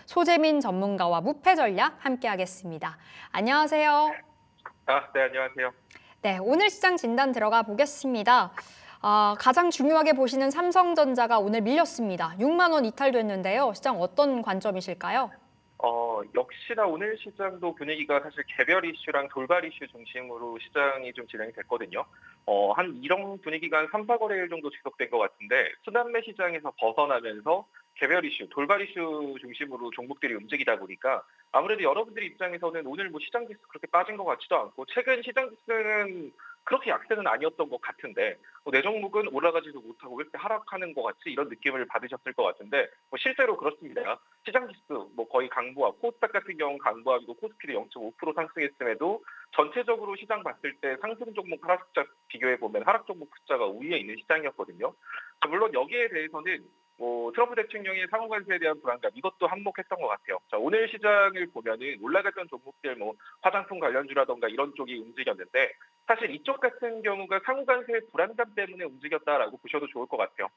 소재민 전문가와 무패 전략 함께하겠습니다. 안녕하세요. 네, 안녕하세요. 네, 오늘 시장 진단 들어가 보겠습니다. 가장 중요하게 보시는 삼성전자가 오늘 밀렸습니다. 6만 원 이탈됐는데요. 시장 어떤 관점이실까요? 역시나 오늘 시장도 분위기가 사실 개별 이슈랑 돌발 이슈 중심으로 시장이 좀 진행이 됐거든요. 이런 분위기가 한 3, 4거래일 정도 지속된 것 같은데, 순환매 시장에서 벗어나면서 개별 이슈, 돌발 이슈 중심으로 종목들이 움직이다 보니까 아무래도 여러분들 입장에서는 오늘 뭐 시장 지수 그렇게 빠진 것 같지도 않고, 최근 시장 지수는 그렇게 약세는 아니었던 것 같은데, 내 종목은 올라가지도 못하고 왜 이렇게 하락하는 것 같지? 이런 느낌을 받으셨을 것 같은데, 실제로 그렇습니다. 시장 지수 거의 강보합, 코스닥 같은 경우는 강보합이고 코스피도 0.5% 상승했음에도 전체적으로 시장 봤을 때 상승 종목 하락 숫자 비교해 보면 하락 종목 숫자가 우위에 있는 시장이었거든요. 물론 여기에 대해서는 트럼프 대통령의 상호 관세에 대한 불안감, 이것도 한몫했던 것 같아요. 자, 오늘 시장을 보면은 올라갔던 종목들 화장품 관련주라던가 이런 쪽이 움직였는데, 사실 이쪽 같은 경우가 상호 관세의 불안감 때문에 움직였다라고 보셔도 좋을 것 같아요.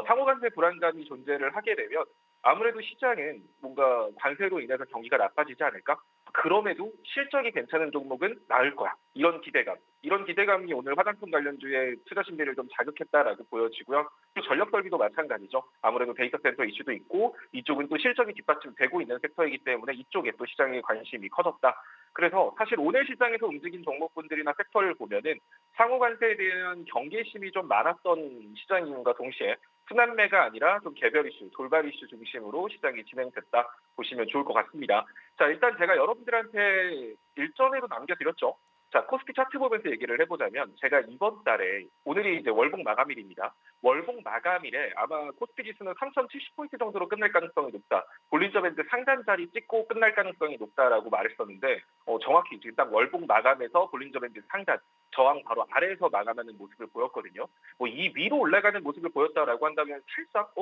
상호 관세 불안감이 존재를 하게 되면 아무래도 시장은 뭔가 관세로 인해서 경기가 나빠지지 않을까? 그럼에도 실적이 괜찮은 종목은 나을 거야. 이런 기대감이 오늘 화장품 관련주의 투자 심리를 좀 자극했다라고 보여지고요. 또 전력 설비도 마찬가지죠. 아무래도 데이터 센터 이슈도 있고, 이쪽은 또 실적이 뒷받침되고 있는 섹터이기 때문에 이쪽에 또 시장의 관심이 커졌다. 그래서 사실 오늘 시장에서 움직인 종목군들이나 섹터를 보면은 상호 관세에 대한 경계심이 좀 많았던 시장임과 동시에 순환매가 아니라 좀 개별 이슈, 돌발 이슈 중심으로 시장이 진행됐다 보시면 좋을 것 같습니다. 자, 일단 제가 여러분들한테 일전에도 남겨드렸죠. 자, 코스피 차트 보면서 얘기를 해보자면, 제가 이번 달에, 오늘이 이제 월봉 마감일입니다. 월봉 마감일에 아마 코스피 지수는 3,070포인트 정도로 끝날 가능성이 높다. 볼린저 밴드 상단 자리 찍고 끝날 가능성이 높다라고 말했었는데, 정확히 지금 딱 월봉 마감에서 볼린저 밴드 상단, 저항 바로 아래에서 마감하는 모습을 보였거든요. 이 위로 올라가는 모습을 보였다라고 한다면 살짝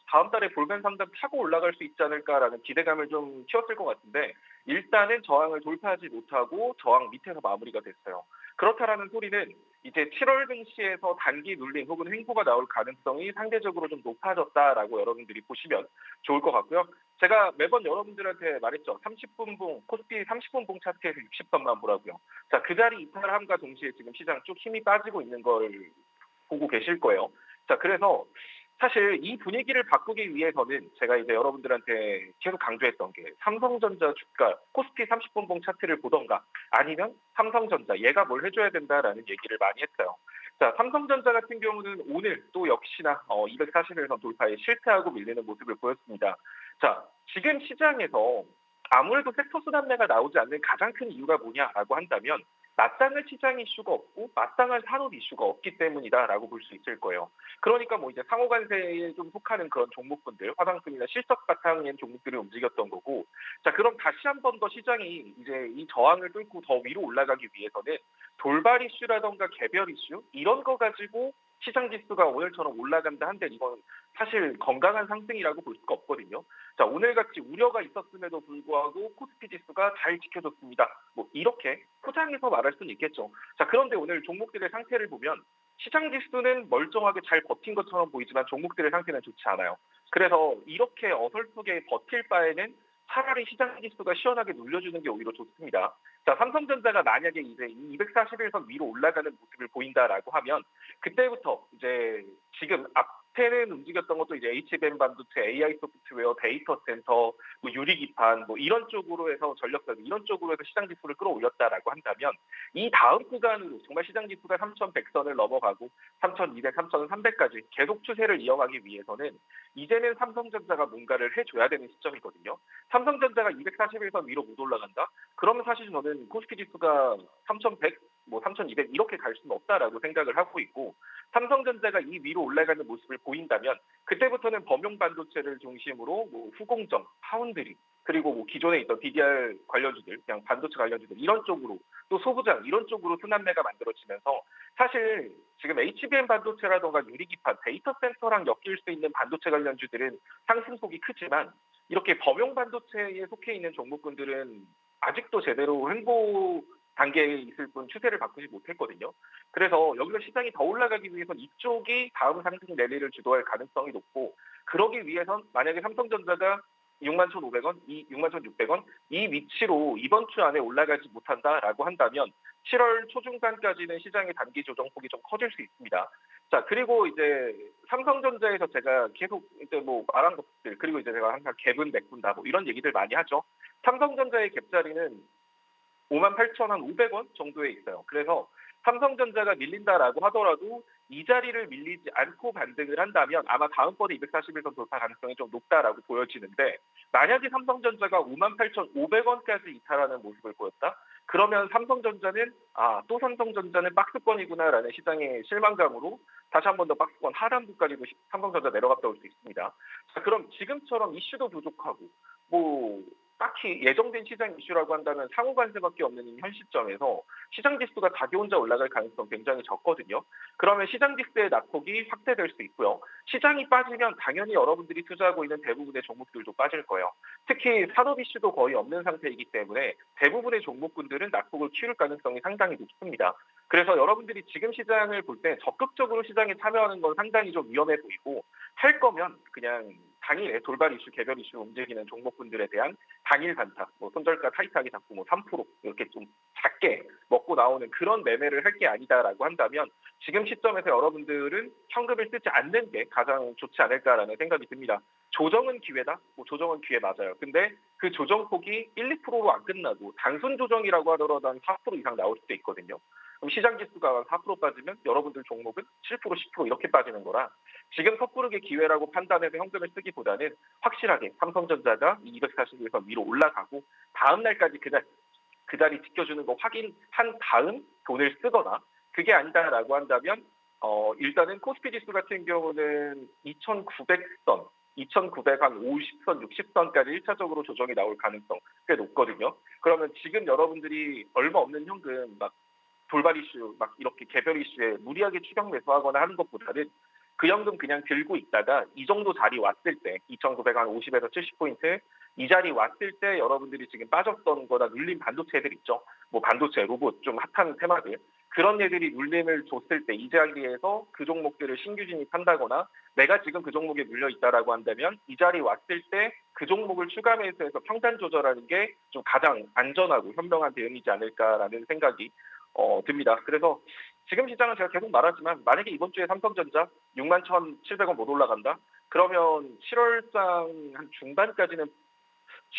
다음 달에 볼펜 상단 타고 올라갈 수 있지 않을까라는 기대감을 좀 키웠을 것 같은데, 일단은 저항을 돌파하지 못하고 저항 밑에서 마무리가 됐어요. 그렇다라는 소리는 이제 7월 증시에서 단기 눌림 혹은 횡보가 나올 가능성이 상대적으로 좀 높아졌다라고 여러분들이 보시면 좋을 것 같고요. 제가 매번 여러분들한테 말했죠. 30분봉, 코스피 30분봉 차트에서 60선만 보라고요. 자, 그 자리 이탈함과 동시에 지금 시장 쭉 힘이 빠지고 있는 걸 보고 계실 거예요. 자, 그래서 사실 이 분위기를 바꾸기 위해서는 제가 이제 여러분들한테 계속 강조했던 게, 삼성전자 주가 코스피 30분봉 차트를 보던가 아니면 삼성전자 얘가 뭘 해줘야 된다라는 얘기를 많이 했어요. 자, 삼성전자 같은 경우는 오늘 또 역시나 240일선 돌파에 실패하고 밀리는 모습을 보였습니다. 자, 지금 시장에서 아무래도 섹터 순환매가 나오지 않는 가장 큰 이유가 뭐냐라고 한다면, 마땅한 시장 이슈가 없고 마땅한 산업 이슈가 없기 때문이다라고 볼 수 있을 거예요. 그러니까 이제 상호 관세에 좀 속하는 그런 종목군들, 화장품이나 실적 바탕인 종목들이 움직였던 거고, 자, 그럼 다시 한 번 더 시장이 이제 이 저항을 뚫고 더 위로 올라가기 위해서는 돌발 이슈라던가 개별 이슈 이런 거 가지고 시장 지수가 오늘처럼 올라간다 한데, 이건 사실 건강한 상승이라고 볼 수가 없거든요. 자, 오늘같이 우려가 있었음에도 불구하고 코스피 지수가 잘 지켜줬습니다. 이렇게 포장해서 말할 수는 있겠죠. 자, 그런데 오늘 종목들의 상태를 보면 시장 지수는 멀쩡하게 잘 버틴 것처럼 보이지만 종목들의 상태는 좋지 않아요. 그래서 이렇게 어설프게 버틸 바에는 차라리 시장 지수가 시원하게 눌려주는 게 오히려 좋습니다. 자, 삼성전자가 만약에 이제 241선 위로 올라가는 모습을 보인다라고 하면, 그때부터 이제 지금 앞에는 움직였던 것도 이제 HBM 반도체, AI 소프트웨어, 데이터 센터, 유리기판 이런 쪽으로 해서 전력설 이런 쪽으로 해서 시장 지수를 끌어올렸다라고 한다면, 이 다음 구간으로 정말 시장 지수가 3,100선을 넘어가고 3,200, 3,300까지 계속 추세를 이어가기 위해서는 이제는 삼성전자가 뭔가를 해줘야 되는 시점이거든요. 삼성전자가 241선 위로 못 올라간다? 그러면 사실 저는 코스피 지수가 3,100, 3,200 이렇게 갈 수는 없다라고 생각을 하고 있고, 삼성전자가 이 위로 올라가는 모습을 보인다면 그때부터는 범용 반도체를 중심으로 후공정, 파운드리, 그리고 기존에 있던 DDR 관련주들, 그냥 반도체 관련주들 이런 쪽으로, 또 소부장 이런 쪽으로 순환매가 만들어지면서, 사실 지금 HBM 반도체라던가 유리기판, 데이터 센터랑 엮일 수 있는 반도체 관련주들은 상승폭이 크지만, 이렇게 범용 반도체에 속해 있는 종목군들은 아직도 제대로 횡보 단계에 있을 뿐 추세를 바꾸지 못했거든요. 그래서 여기서 시장이 더 올라가기 위해선 이쪽이 다음 상승 랠리를 주도할 가능성이 높고, 그러기 위해선 만약에 삼성전자가 61,500원, 61,600원 이 위치로 이번 주 안에 올라가지 못한다라고 한다면 7월 초중반까지는 시장의 단기 조정폭이 좀 커질 수 있습니다. 자, 그리고 이제 삼성전자에서 제가 계속 이제 뭐 말한 것들, 그리고 이제 제가 항상 갭은 메꾼다 뭐 이런 얘기들 많이 하죠. 삼성전자의 갭자리는 58,500원 정도에 있어요. 그래서 삼성전자가 밀린다라고 하더라도 이 자리를 밀리지 않고 반등을 한다면 아마 다음번에 241선 돌파 가능성이 좀 높다라고 보여지는데, 만약에 삼성전자가 58,500원까지 이탈하는 모습을 보였다? 그러면 삼성전자는 또 삼성전자는 박스권이구나라는 시장의 실망감으로 다시 한 번 더 박스권 하단부까지도 삼성전자 내려갔다 올 수 있습니다. 자, 그럼 지금처럼 이슈도 부족하고 뭐 딱히 예정된 시장 이슈라고 한다면 상호 관세밖에 없는 현 시점에서 시장 지수가 자기 혼자 올라갈 가능성 굉장히 적거든요. 그러면 시장 지수의 낙폭이 확대될 수 있고요. 시장이 빠지면 당연히 여러분들이 투자하고 있는 대부분의 종목들도 빠질 거예요. 특히 산업 이슈도 거의 없는 상태이기 때문에 대부분의 종목군들은 낙폭을 키울 가능성이 상당히 높습니다. 그래서 여러분들이 지금 시장을 볼 때 적극적으로 시장에 참여하는 건 상당히 좀 위험해 보이고, 할 거면 그냥 당일에 돌발 이슈, 개별 이슈 움직이는 종목군들에 대한 당일 단타, 뭐 손절가 타이트하게 잡고 뭐 3% 이렇게 좀 작게 먹고 나오는 그런 매매를 할 게 아니다라고 한다면 지금 시점에서 여러분들은 현금을 쓰지 않는 게 가장 좋지 않을까라는 생각이 듭니다. 조정은 기회다? 뭐 조정은 기회 맞아요. 근데 그 조정폭이 1, 2%로 안 끝나고 단순 조정이라고 하더라도 한 4% 이상 나올 수도 있거든요. 그럼 시장 지수가 4% 빠지면 여러분들 종목은 7%, 10% 이렇게 빠지는 거라 지금 섣부르게 기회라고 판단해서 현금을 쓰기보다는 확실하게 삼성전자가 241선 위로 올라가고 다음 날까지 그 자리 지켜주는 거 확인한 다음 돈을 쓰거나, 그게 아니다라고 한다면 일단은 코스피 지수 같은 경우는 2,900선, 2,950선, 60선까지 1차적으로 조정이 나올 가능성 꽤 높거든요. 그러면 지금 여러분들이 얼마 없는 현금 막 돌발 이슈, 막 이렇게 개별 이슈에 무리하게 추격 매수하거나 하는 것보다는 그 현금 그냥 들고 있다가 이 정도 자리 왔을 때 2,950에서 70포인트 이 자리 왔을 때 여러분들이 지금 빠졌던 거다 눌린 반도체들 있죠. 뭐 반도체, 로봇 좀 핫한 테마들, 그런 애들이 눌림을 줬을 때 이 자리에서 그 종목들을 신규 진입한다거나 내가 지금 그 종목에 물려 있다라고 한다면 이 자리 왔을 때 그 종목을 추가 매수해서 평단 조절하는 게 좀 가장 안전하고 현명한 대응이지 않을까라는 생각이 듭니다. 그래서 지금 시장은 제가 계속 말하지만 만약에 이번 주에 삼성전자 61,700원 못 올라간다? 그러면 7월장 한 중반까지는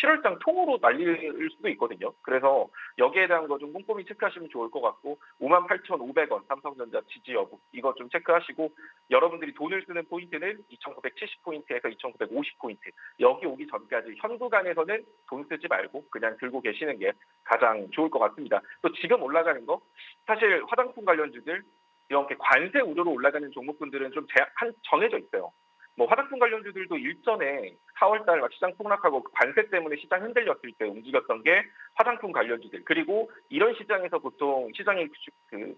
7월장 통으로 날릴 수도 있거든요. 그래서 여기에 대한 거 좀 꼼꼼히 체크하시면 좋을 것 같고, 58,500원 삼성전자 지지 여부 이거 좀 체크하시고, 여러분들이 돈을 쓰는 포인트는 2,970포인트에서 2,950포인트 여기 오기 전까지 현 구간에서는 돈 쓰지 말고 그냥 들고 계시는 게 가장 좋을 것 같습니다. 또 지금 올라가는 거 사실 화장품 관련주들 이렇게 관세 우려로 올라가는 종목군들은 좀 정해져 있어요. 뭐 화장품 관련주들도 일전에 4월달 막 시장 폭락하고 관세 때문에 시장 흔들렸을 때 움직였던 게 화장품 관련주들, 그리고 이런 시장에서 보통 시장에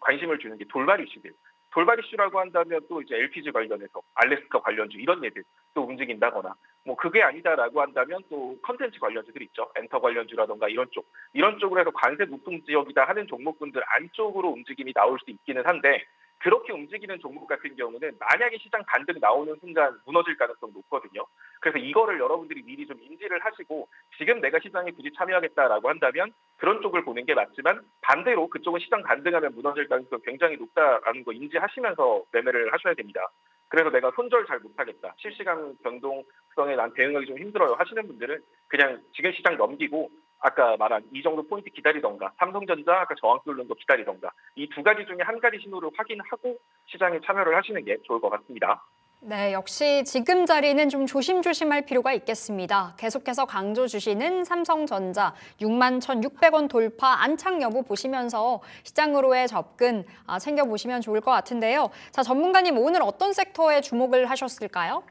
관심을 주는 게 돌발 이슈들. 돌발 이슈라고 한다면 또 이제 LPG 관련해서 알래스카 관련주 이런 애들 또 움직인다거나, 뭐 그게 아니다라고 한다면 또 컨텐츠 관련주들 있죠. 엔터 관련주라던가 이런 쪽으로 해서 관세 무풍 지역이다 하는 종목군들 안쪽으로 움직임이 나올 수 있기는 한데, 그렇게 움직이는 종목 같은 경우는 만약에 시장 반등 나오는 순간 무너질 가능성이 높거든요. 그래서 이거를 여러분들이 미리 좀 인지를 하시고 지금 내가 시장에 굳이 참여하겠다라고 한다면 그런 쪽을 보는 게 맞지만, 반대로 그쪽은 시장 반등하면 무너질 가능성이 굉장히 높다라는 거 인지하시면서 매매를 하셔야 됩니다. 그래서 내가 손절 잘 못하겠다, 실시간 변동성에 난 대응하기 좀 힘들어요 하시는 분들은 그냥 지금 시장 넘기고 아까 말한 이 정도 포인트 기다리던가, 삼성전자 아까 저항 뚫는 거 기다리던가, 이 두 가지 중에 한 가지 신호를 확인하고 시장에 참여를 하시는 게 좋을 것 같습니다. 네, 역시 지금 자리는 좀 조심조심할 필요가 있겠습니다. 계속해서 강조 주시는 삼성전자 61,600원 돌파 안착 여부 보시면서 시장으로의 접근 챙겨보시면 좋을 것 같은데요. 자, 전문가님 오늘 어떤 섹터에 주목을 하셨을까요?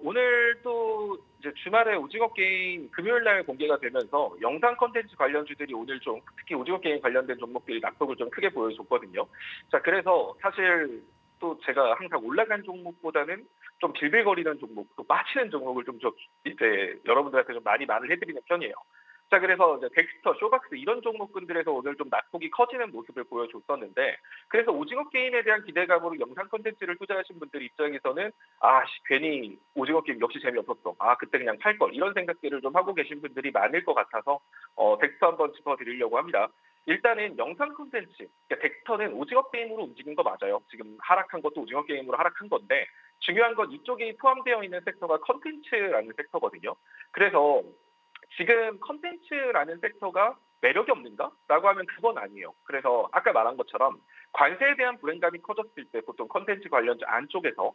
오늘 또 이제 주말에 오징어 게임 금요일 날 공개가 되면서 영상 컨텐츠 관련주들이 오늘 좀 특히 오징어 게임 관련된 종목들이 낙폭을 좀 크게 보여줬거든요. 자, 그래서 사실 또 제가 항상 올라간 종목보다는 좀 빌빌거리는 종목, 또 빠지는 종목을 좀 이제 여러분들한테 좀 많이 말을 해드리는 편이에요. 자, 그래서 이제 덱스터, 쇼박스 이런 종목군들에서 오늘 좀 낙폭이 커지는 모습을 보여줬었는데, 그래서 오징어 게임에 대한 기대감으로 영상 콘텐츠를 투자하신 분들 입장에서는 괜히 오징어 게임 역시 재미없었어. 그때 그냥 팔 걸. 이런 생각들을 좀 하고 계신 분들이 많을 것 같아서 덱스터 한번 짚어드리려고 합니다. 일단은 영상 콘텐츠, 그러니까 덱스터는 오징어 게임으로 움직인 거 맞아요. 지금 하락한 것도 오징어 게임으로 하락한 건데, 중요한 건 이쪽에 포함되어 있는 섹터가 컨텐츠라는 섹터거든요. 그래서 지금 컨텐츠라는 섹터가 매력이 없는가? 라고 하면 그건 아니에요. 그래서 아까 말한 것처럼 관세에 대한 불행감이 커졌을 때 보통 컨텐츠 관련주 안쪽에서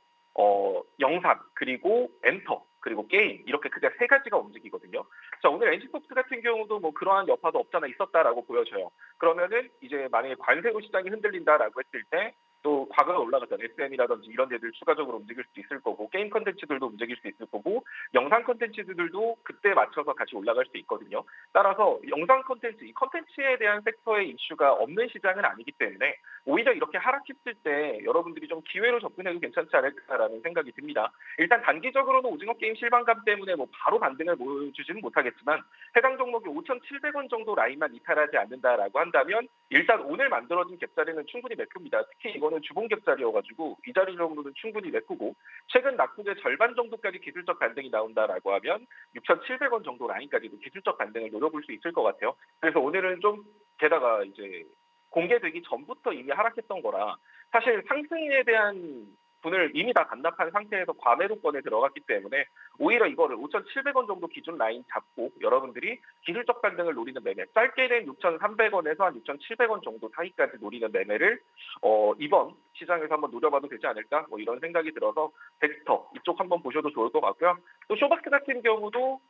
영상, 그리고 엔터, 그리고 게임 이렇게 크게 세 가지가 움직이거든요. 자, 오늘 NC소프트 같은 경우도 뭐 그러한 여파도 없잖아 있었다라고 보여져요. 그러면은 이제 만약에 관세로 시장이 흔들린다라고 했을 때 또 과거에 올라갔던 SM이라든지 이런 데들 추가적으로 움직일 수도 있을 거고, 게임 컨텐츠들도 움직일 수 있을 거고, 영상 컨텐츠들도 그때 맞춰서 다시 올라갈 수 있거든요. 따라서 영상 컨텐츠, 이 컨텐츠에 대한 섹터의 이슈가 없는 시장은 아니기 때문에 오히려 이렇게 하락했을 때 여러분들이 좀 기회로 접근해도 괜찮지 않을까라는 생각이 듭니다. 일단 단기적으로는 오징어 게임 실망감 때문에 뭐 바로 반등을 보여주지는 못하겠지만, 해당 종목이 5,700원 정도 라인만 이탈하지 않는다라고 한다면 일단 오늘 만들어진 갭자리는 충분히 매크입니다. 특히 이거는 주봉 갭자리여가지고 이 자리 정도는 충분히 매크고, 최근 낙폭의 절반 정도까지 기술적 반등이 나온다라고 하면 6,700원 정도 라인까지도 기술적 반등을 노려볼 수 있을 것 같아요. 그래서 오늘은 좀, 게다가 이제 공개되기 전부터 이미 하락했던 거라 사실 상승에 대한 분을 이미 다 반납한 상태에서 과매도권에 들어갔기 때문에 오히려 이거를 5,700원 정도 기준 라인 잡고 여러분들이 기술적 반등을 노리는 매매, 짧게는 6,300원에서 한 6,700원 정도 사이까지 노리는 매매를 이번 시장에서 한번 노려봐도 되지 않을까, 뭐 이런 생각이 들어서 덱스터 이쪽 한번 보셔도 좋을 것 같고요. 또 쇼박스 같은 경우도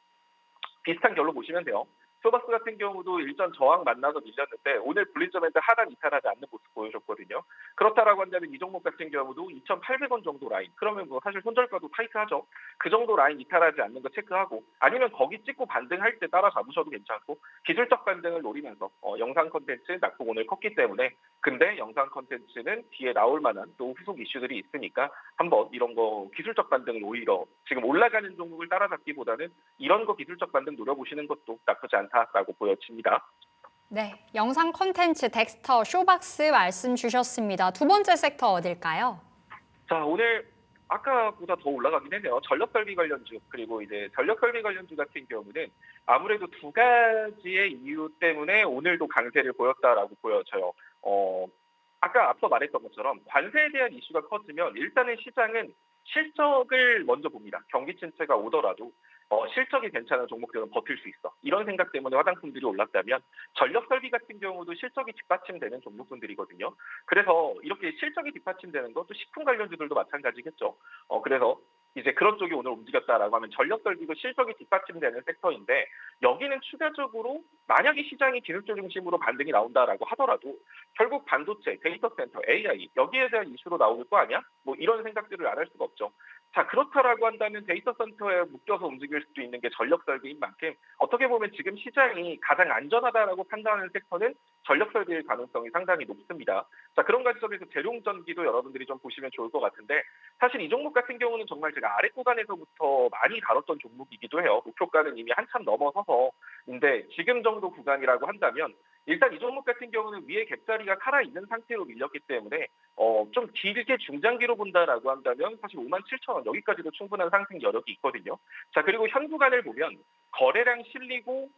비슷한 결로 보시면 돼요. 쇼박스 같은 경우도 일전 저항 만나서 밀렸는데 오늘 분리점에서 하단 이탈하지 않는 모습 보여줬거든요. 그렇다라고 한다면 이 종목 같은 경우도 2,800원 정도 라인, 그러면 뭐 사실 손절가도 타이트하죠. 그 정도 라인 이탈하지 않는 거 체크하고, 아니면 거기 찍고 반등할 때 따라 잡으셔도 괜찮고, 기술적 반등을 노리면서 영상 콘텐츠 낙폭 오늘 컸기 때문에, 근데 영상 콘텐츠는 뒤에 나올 만한 또 후속 이슈들이 있으니까 한번 이런 거 기술적 반등을 오히려 지금 올라가는 종목을 따라잡기보다는 이런 거 기술적 반등 노려보시는 것도 나쁘지 않다라고 보여집니다. 네, 영상 콘텐츠 덱스터, 쇼박스 말씀 주셨습니다. 두 번째 sek터 어딜까요? 자, 오늘 아까보다 더 올라가긴 했네요. 전력설비 관련주, 그리고 이제 전력설비 관련주 같은 경우는 아무래도 두 가지의 이유 때문에 오늘도 강세를 보였다라고 보여져요. 아까 앞서 말했던 것처럼 관세에 대한 이슈가 커지면 일단은 시장은 실적을 먼저 봅니다. 경기 침체가 오더라도 실적이 괜찮은 종목들은 버틸 수 있어. 이런 생각 때문에 화장품들이 올랐다면, 전력설비 같은 경우도 실적이 뒷받침되는 종목군들이거든요. 그래서 이렇게 실적이 뒷받침되는 것도 식품 관련주들도 마찬가지겠죠. 그래서 이제 그런 쪽이 오늘 움직였다라고 하면 전력설비도 실적이 뒷받침되는 섹터인데, 여기는 추가적으로 만약에 시장이 기술주 중심으로 반등이 나온다라고 하더라도 결국 반도체, 데이터 센터, AI 여기에 대한 이슈로 나올 거 아니야? 뭐 이런 생각들을 안 할 수가 없죠. 자, 그렇다라고 한다면 데이터 센터에 묶여서 움직일 수도 있는 게 전력 설비인 만큼, 어떻게 보면 지금 시장이 가장 안전하다라고 판단하는 섹터는 전력 설비일 가능성이 상당히 높습니다. 자, 그런 관점에서 재룡전기도 여러분들이 좀 보시면 좋을 것 같은데, 사실 이 종목 같은 경우는 정말 제가 아래 구간에서부터 많이 다뤘던 종목이기도 해요. 목표가는 이미 한참 넘어서서인데, 지금 정도 구간이라고 한다면 일단 이 종목 같은 경우는 위에 갭자리가 살아있는 상태로 밀렸기 때문에 좀 길게 중장기로 본다라고 한다면 사실 57,000원 여기까지도 충분한 상승 여력이 있거든요. 자, 그리고 현 구간을 보면 거래량 실리고,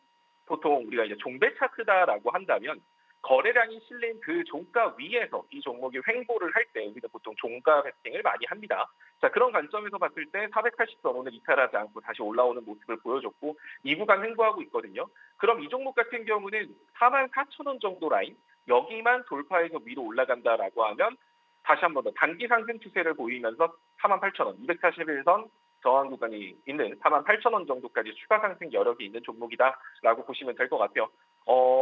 보통 우리가 이제 종배 차트다라고 한다면 거래량이 실린 그 종가 위에서 이 종목이 횡보를 할 때 우리는 보통 종가 베팅을 많이 합니다. 자, 그런 관점에서 봤을 때 480선 오늘 이탈하지 않고 다시 올라오는 모습을 보여줬고, 이 구간 횡보하고 있거든요. 그럼 이 종목 같은 경우는 44,000원 정도 라인, 여기만 돌파해서 위로 올라간다라고 하면 다시 한 번 더 단기 상승 추세를 보이면서 48,000원, 241선 저항 구간이 있는 48,000원 정도까지 추가 상승 여력이 있는 종목이다라고 보시면 될 것 같아요.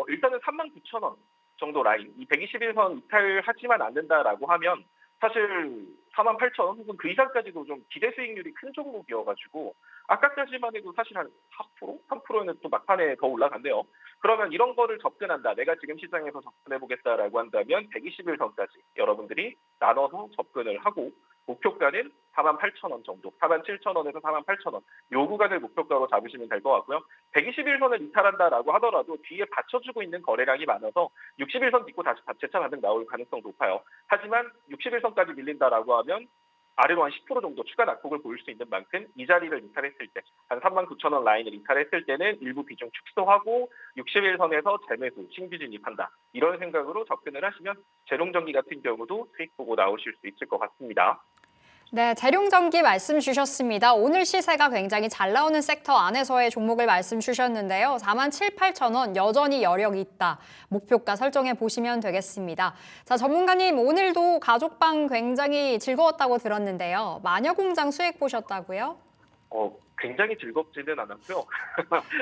일단은 39,000원 정도 라인, 이 121선 이탈하지만 않는다라고 하면 사실 48,000원 혹은 그 이상까지도 좀 기대 수익률이 큰 종목이어가지고, 아까까지만 해도 사실 한 4%, 3%는 또 막판에 더 올라간대요. 그러면 이런 거를 접근한다, 내가 지금 시장에서 접근해보겠다라고 한다면 121선까지 여러분들이 나눠서 접근을 하고 목표가는 48,000원 정도, 47,000원에서 48,000원 요 구간을 목표가로 잡으시면 될 것 같고요. 121선을 이탈한다라고 하더라도 뒤에 받쳐주고 있는 거래량이 많아서 61선 딛고 다시 재차 반등 나올 가능성 높아요. 하지만 61선까지 밀린다라고 하면 아래로 한 10% 정도 추가 낙폭을 보일 수 있는 만큼 이 자리를 이탈했을 때, 한 39,000원 라인을 이탈했을 때는 일부 비중 축소하고 61선에서 재매수, 신규 진입한다. 이런 생각으로 접근을 하시면 재롱전기 같은 경우도 수익 보고 나오실 수 있을 것 같습니다. 네, 재룡전기 말씀 주셨습니다. 오늘 시세가 굉장히 잘 나오는 섹터 안에서의 종목을 말씀 주셨는데요. 47,800원 여전히 여력이 있다. 목표가 설정해 보시면 되겠습니다. 자, 전문가님 오늘도 가족방 굉장히 즐거웠다고 들었는데요. 마녀공장 수익 보셨다고요? 굉장히 즐겁지는 않았고요.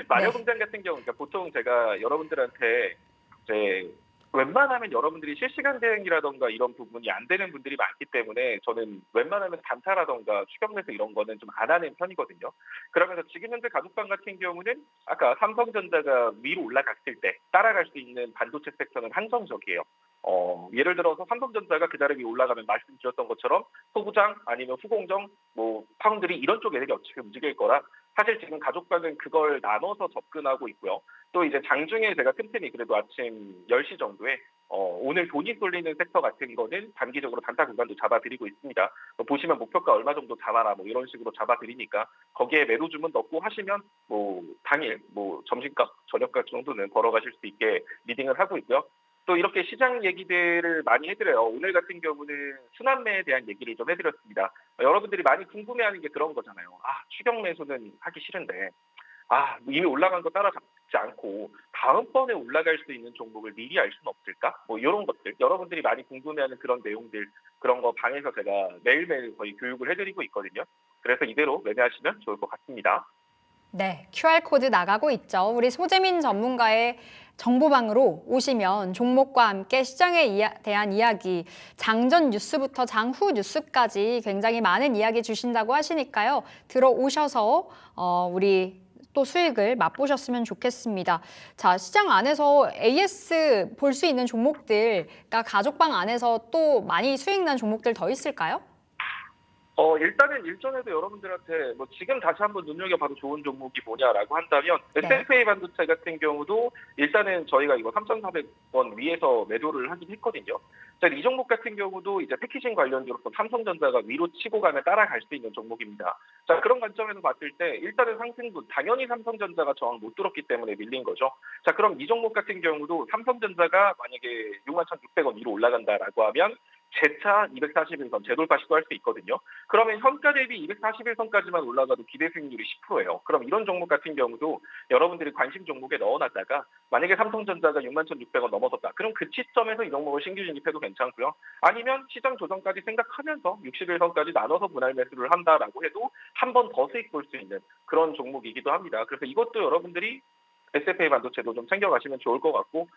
마녀공장 같은 경우, 그러니까 보통 제가 여러분들한테 이제 웬만하면 여러분들이 실시간 대응이라던가 이런 부분이 안 되는 분들이 많기 때문에 저는 웬만하면 단타라던가 추격 매수 이런 거는 좀 안 하는 편이거든요. 그러면서 지금 현재 가족방 같은 경우는 아까 삼성전자가 위로 올라갔을 때 따라갈 수 있는 반도체 섹터는 한정적이에요. 예를 들어서 삼성전자가 그 자리 위에 올라가면 말씀드렸던 것처럼 소부장 아니면 후공정, 파운드리 이런 쪽 애들이 어떻게 움직일 거라 사실 지금 가족방은 그걸 나눠서 접근하고 있고요. 또 이제 장중에 제가 틈틈이 그래도 아침 10시 정도에 오늘 돈이 쏠리는 섹터 같은 거는 단기적으로 단타 구간도 잡아드리고 있습니다. 보시면 목표가 얼마 정도 잡아라 이런 식으로 잡아드리니까 거기에 매도 주문 넣고 하시면 당일 점심값, 저녁값 정도는 벌어가실 수 있게 리딩을 하고 있고요. 또 이렇게 시장 얘기들을 많이 해드려요. 오늘 같은 경우는 순환매에 대한 얘기를 좀 해드렸습니다. 여러분들이 많이 궁금해하는 게 그런 거잖아요. 추격 매수는 하기 싫은데 이미 올라간 거 따라잡지 않고 다음번에 올라갈 수 있는 종목을 미리 알 수는 없을까? 이런 것들 여러분들이 많이 궁금해하는 그런 내용들 그런 거 방에서 제가 매일매일 거의 교육을 해드리고 있거든요. 그래서 이대로 매매하시면 좋을 것 같습니다. 네, QR코드 나가고 있죠. 우리 소재민 전문가의 정보방으로 오시면 종목과 함께 시장에 대한 이야기, 장전 뉴스부터 장후 뉴스까지 굉장히 많은 이야기 주신다고 하시니까요. 들어오셔서 우리 또 수익을 맛보셨으면 좋겠습니다. 자, 시장 안에서 AS 볼 수 있는 종목들, 그러니까 가족방 안에서 또 많이 수익 난 종목들 더 있을까요? 일단은 일전에도 여러분들한테 지금 다시 한번 눈여겨봐도 좋은 종목이 뭐냐라고 한다면 네. SFA 반도체 같은 경우도 일단은 저희가 이거 3,400원 위에서 매도를 하긴 했거든요. 이 종목 같은 경우도 이제 패키징 관련주로서 삼성전자가 위로 치고 가면 따라갈 수 있는 종목입니다. 자, 그런 관점에서 봤을 때 일단은 상승분 당연히 삼성전자가 저항 못 뚫었기 때문에 밀린 거죠. 자, 그럼 이 종목 같은 경우도 삼성전자가 만약에 61,600원 위로 올라간다라고 하면 재차 241선 재돌파 시도할 수 있거든요. 그러면 현가 대비 241선까지만 올라가도 기대 수익률이 10%예요. 그럼 이런 종목 같은 경우도 여러분들이 관심 종목에 넣어놨다가 만약에 삼성전자가 61,600원 넘어섰다. 그럼 그 시점에서 이 종목을 신규 진입해도 괜찮고요. 아니면 시장 조정까지 생각하면서 61선까지 나눠서 분할 매수를 한다라고 해도 한 번 더 수익 볼 수 있는 그런 종목이기도 합니다. 그래서 이것도 여러분들이 SFA 반도체도 좀 챙겨가시면 좋을 것 같고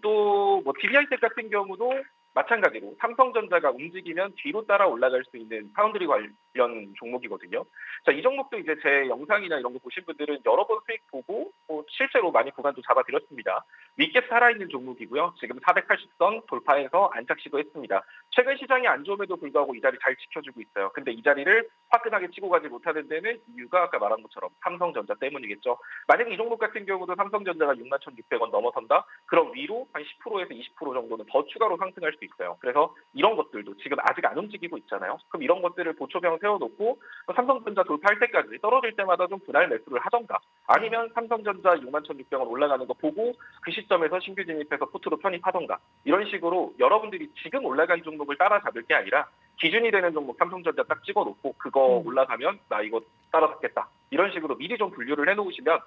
또 DBI텍 같은 경우도 마찬가지로 삼성전자가 움직이면 뒤로 따라 올라갈 수 있는 파운드리 관련 종목이거든요. 자, 이 종목도 이제 제 영상이나 이런 거 보신 분들은 여러 번 수익 보고 실제로 많이 구간도 잡아드렸습니다. 윗갭 살아있는 종목이고요. 지금 480선 돌파해서 안착 시도했습니다. 최근 시장이 안 좋음에도 불구하고 이 자리 잘 지켜주고 있어요. 근데 이 자리를 화끈하게 치고 가지 못하는 데는 이유가 아까 말한 것처럼 삼성전자 때문이겠죠. 만약에 이 종목 같은 경우도 삼성전자가 61,600원 넘어선다? 그럼 위로 한 10%에서 20% 정도는 더 추가로 상승할 수 있어요. 그래서 이런 것들도 지금 아직 안 움직이고 있잖아요. 그럼 이런 것들을 보초병 세워놓고 삼성전자 돌파할 때까지 떨어질 때마다 좀 분할 매수를 하던가 아니면 삼성전자 61,600원 올라가는 거 보고 그 시점에서 신규 진입해서 포트로 편입하던가 이런 식으로 여러분들이 지금 올라간 종목을 따라잡을 게 아니라 기준이 되는 종목 삼성전자 딱 찍어놓고 그거 올라가면 나 이거 따라잡겠다. 이런 식으로 미리 좀 분류를 해놓으시면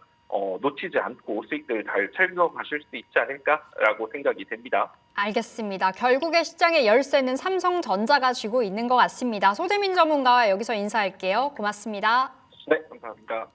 놓치지 않고 수익들 잘 챙겨가실 수 있지 않을까라고 생각이 됩니다. 알겠습니다. 결국에 시장의 열쇠는 삼성전자가 쥐고 있는 것 같습니다. 소재민 전문가와 여기서 인사할게요. 고맙습니다. 네, 감사합니다.